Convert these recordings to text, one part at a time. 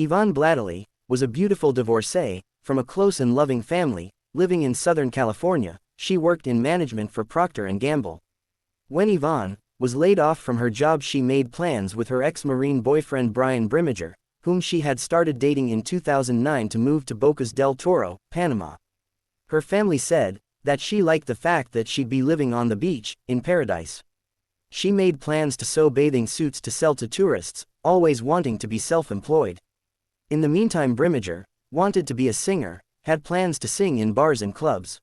Yvonne Bladelli was a beautiful divorcee, from a close and loving family, living in Southern California. She worked in management for Procter & Gamble. When Yvonne was laid off from her job, she made plans with her ex-Marine boyfriend Brian Brimmager, whom she had started dating in 2009, to move to Bocas del Toro, Panama. Her family said that she liked the fact that she'd be living on the beach, in paradise. She made plans to sew bathing suits to sell to tourists, always wanting to be self-employed. In the meantime, Brimmager wanted to be a singer, had plans to sing in bars and clubs.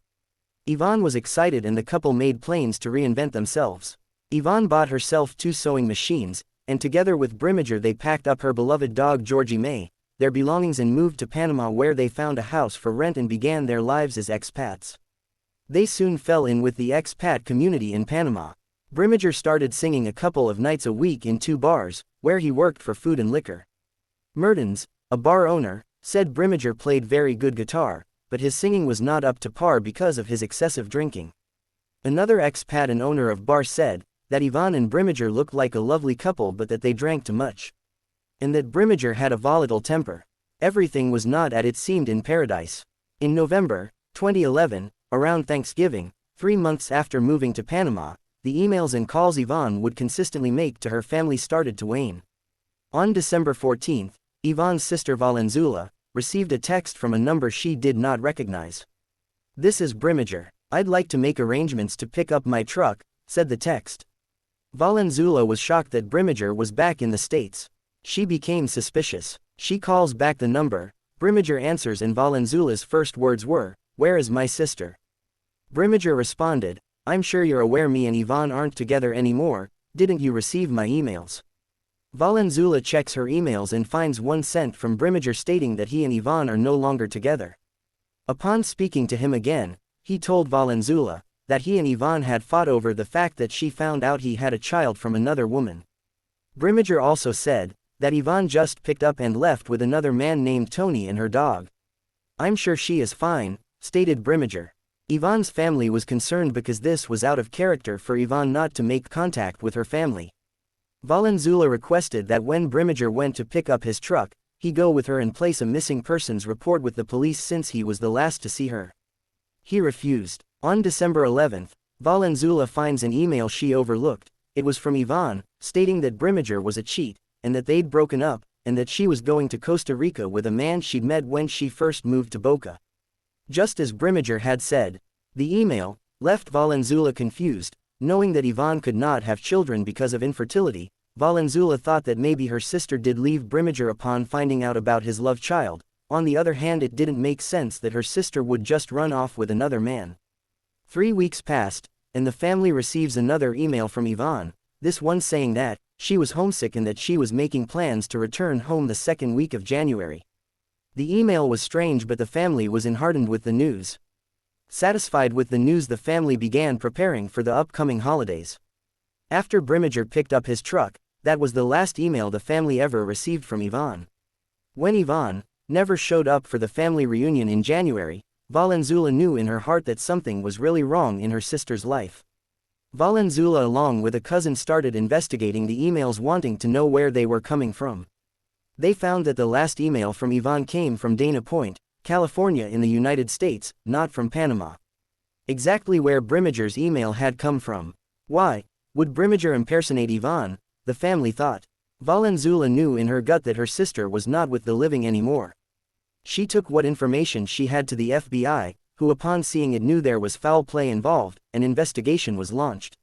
Yvonne was excited and the couple made plans to reinvent themselves. Yvonne bought herself 2 sewing machines, and together with Brimmager they packed up her beloved dog Georgie May, their belongings, and moved to Panama, where they found a house for rent and began their lives as expats. They soon fell in with the expat community in Panama. Brimmager started singing a couple of nights a week in 2 bars, where he worked for food and liquor. Mertens, a bar owner, said Brimmager played very good guitar, but his singing was not up to par because of his excessive drinking. Another expat and owner of bar said that Yvonne and Brimmager looked like a lovely couple, but that they drank too much, and that Brimmager had a volatile temper. Everything was not as it seemed in paradise. In November 2011, around Thanksgiving, 3 months after moving to Panama, the emails and calls Yvonne would consistently make to her family started to wane. On December 14, Yvonne's sister Valenzuela received a text from a number she did not recognize. "This is Brimmager. I'd like to make arrangements to pick up my truck," said the text. Valenzuela was shocked that Brimmager was back in the States. She became suspicious. She calls back the number. Brimmager answers, and Valenzuela's first words were, "Where is my sister?" Brimmager responded, "I'm sure you're aware me and Yvonne aren't together anymore. Didn't you receive my emails?" Valenzuela checks her emails and finds one sent from Brimmager stating that he and Yvonne are no longer together. Upon speaking to him again, he told Valenzuela that he and Yvonne had fought over the fact that she found out he had a child from another woman. Brimmager also said that Yvonne just picked up and left with another man named Tony and her dog. "I'm sure she is fine," stated Brimmager. Yvonne's family was concerned because this was out of character for Yvonne not to make contact with her family. Valenzuela requested that when Brimmager went to pick up his truck, he go with her and place a missing persons report with the police since he was the last to see her. He refused. On December 11, Valenzuela finds an email she overlooked. It was from Yvonne, stating that Brimmager was a cheat, and that they'd broken up, and that she was going to Costa Rica with a man she'd met when she first moved to Boca. Just as Brimmager had said. The email left Valenzuela confused. Knowing that Yvonne could not have children because of infertility, Valenzuela thought that maybe her sister did leave Brimmager upon finding out about his love child. On the other hand, it didn't make sense that her sister would just run off with another man. 3 weeks passed, and the family receives another email from Yvonne, this one saying that she was homesick and that she was making plans to return home the 2nd week of January. The email was strange, but the family was enheartened with the news. Satisfied with the news, the family began preparing for the upcoming holidays. After Brimmager picked up his truck, that was the last email the family ever received from Yvonne. When Yvonne never showed up for the family reunion in January, Valenzuela knew in her heart that something was really wrong in her sister's life. Valenzuela along with a cousin started investigating the emails, wanting to know where they were coming from. They found that the last email from Yvonne came from Dana Point, California in the United States, not from Panama. Exactly where Brimmager's email had come from. Why would Brimmager impersonate Yvonne? The family thought. Valenzuela knew in her gut that her sister was not with the living anymore. She took what information she had to the FBI, who upon seeing it knew there was foul play involved. An investigation was launched.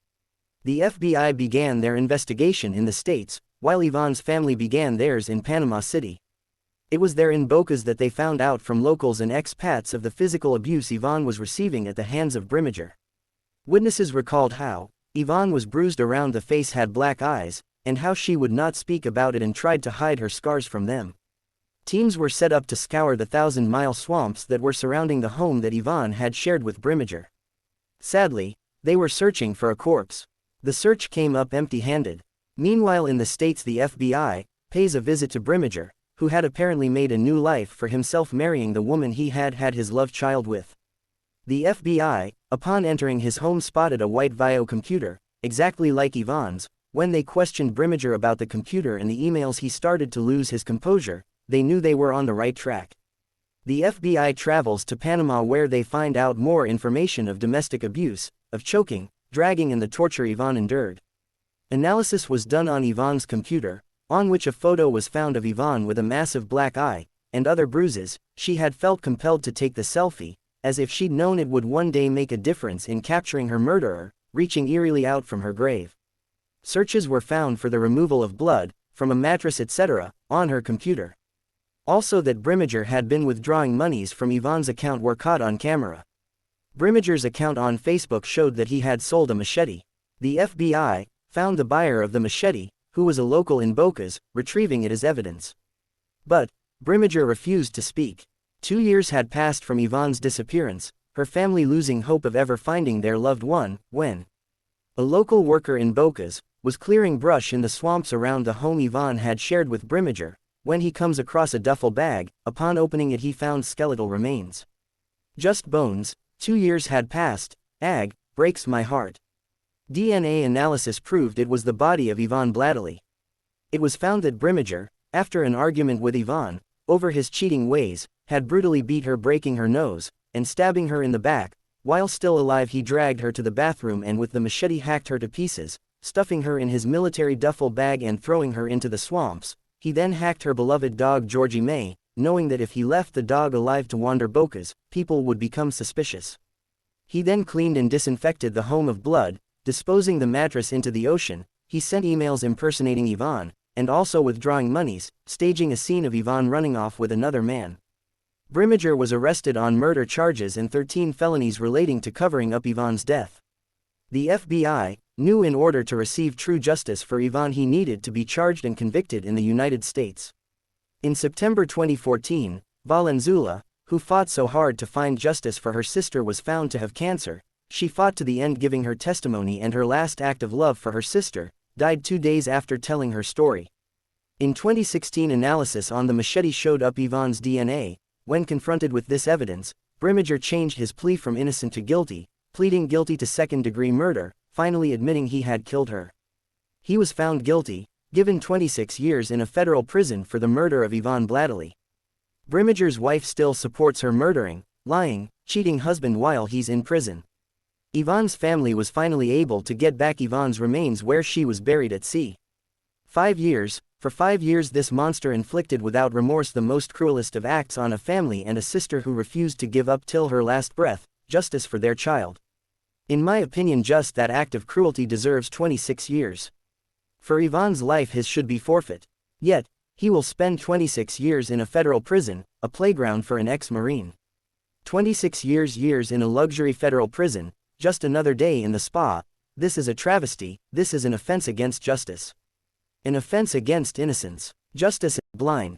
The FBI began their investigation in the States, while Yvonne's family began theirs in Panama City. It was there in Bocas that they found out from locals and expats of the physical abuse Yvonne was receiving at the hands of Brimmager. Witnesses recalled how Yvonne was bruised around the face, had black eyes, and how she would not speak about it and tried to hide her scars from them. Teams were set up to scour the 1,000-mile swamps that were surrounding the home that Yvonne had shared with Brimmager. Sadly, they were searching for a corpse. The search came up empty-handed. Meanwhile, in the States, the FBI pays a visit to Brimmager, who had apparently made a new life for himself, marrying the woman he had had his love child with. The FBI, upon entering his home, spotted a white Vio computer, exactly like Yvonne's. When they questioned Brimmager about the computer and the emails, he started to lose his composure. they knew they were on the right track. The FBI travels to Panama where they find out more information of domestic abuse, of choking, dragging and the torture Yvonne endured. Analysis was done on Yvonne's computer, on which a photo was found of Yvonne with a massive black eye, and other bruises. She had felt compelled to take the selfie, as if she'd known it would one day make a difference in capturing her murderer, reaching eerily out from her grave. Searches were found for the removal of blood, from a mattress etc., on her computer. Also that Brimmager had been withdrawing monies from Yvonne's account were caught on camera. Brimmager's account on Facebook showed that he had sold a machete. The FBI found the buyer of the machete, who was a local in Bocas, retrieving it as evidence. But Brimmager refused to speak. 2 years had passed from Yvonne's disappearance, her family losing hope of ever finding their loved one, when a local worker in Bocas was clearing brush in the swamps around the home Yvonne had shared with Brimmager, when he comes across a duffel bag. Upon opening it he found skeletal remains. Just bones. 2 years had passed. Ag, breaks my heart. DNA analysis proved it was the body of Yvonne Bladelli. It was found that Brimmager, after an argument with Yvonne, over his cheating ways, had brutally beat her, breaking her nose, and stabbing her in the back. While still alive he dragged her to the bathroom and with the machete hacked her to pieces, stuffing her in his military duffel bag and throwing her into the swamps. He then hacked her beloved dog Georgie May, knowing that if he left the dog alive to wander Bocas, people would become suspicious. He then cleaned and disinfected the home of blood, disposing the mattress into the ocean. He sent emails impersonating Yvonne, and also withdrawing monies, staging a scene of Yvonne running off with another man. Brimmager was arrested on murder charges and 13 felonies relating to covering up Yvonne's death. The FBI knew in order to receive true justice for Yvonne he needed to be charged and convicted in the United States. In September 2014, Valenzuela, who fought so hard to find justice for her sister, was found to have cancer. She fought to the end, giving her testimony, and her last act of love for her sister died 2 days after telling her story. In 2016, analysis on the machete showed up Yvonne's DNA. When confronted with this evidence, Brimmager changed his plea from innocent to guilty, pleading guilty to second-degree murder, finally admitting he had killed her. He was found guilty, given 26 years in a federal prison for the murder of Yvonne Bladelli. Brimmager's wife still supports her murdering, lying, cheating husband while he's in prison. Yvonne's family was finally able to get back Yvonne's remains where she was buried at sea. 5 years. For 5 years this monster inflicted without remorse the most cruelest of acts on a family and a sister who refused to give up till her last breath, justice for their child. In my opinion, just that act of cruelty deserves 26 years. For Yvonne's life his should be forfeit. Yet, he will spend 26 years in a federal prison, a playground for an ex-Marine. 26 years in a luxury federal prison, just another day in the spa. This is a travesty. This is an offense against justice. An offense against innocence. Justice is blind.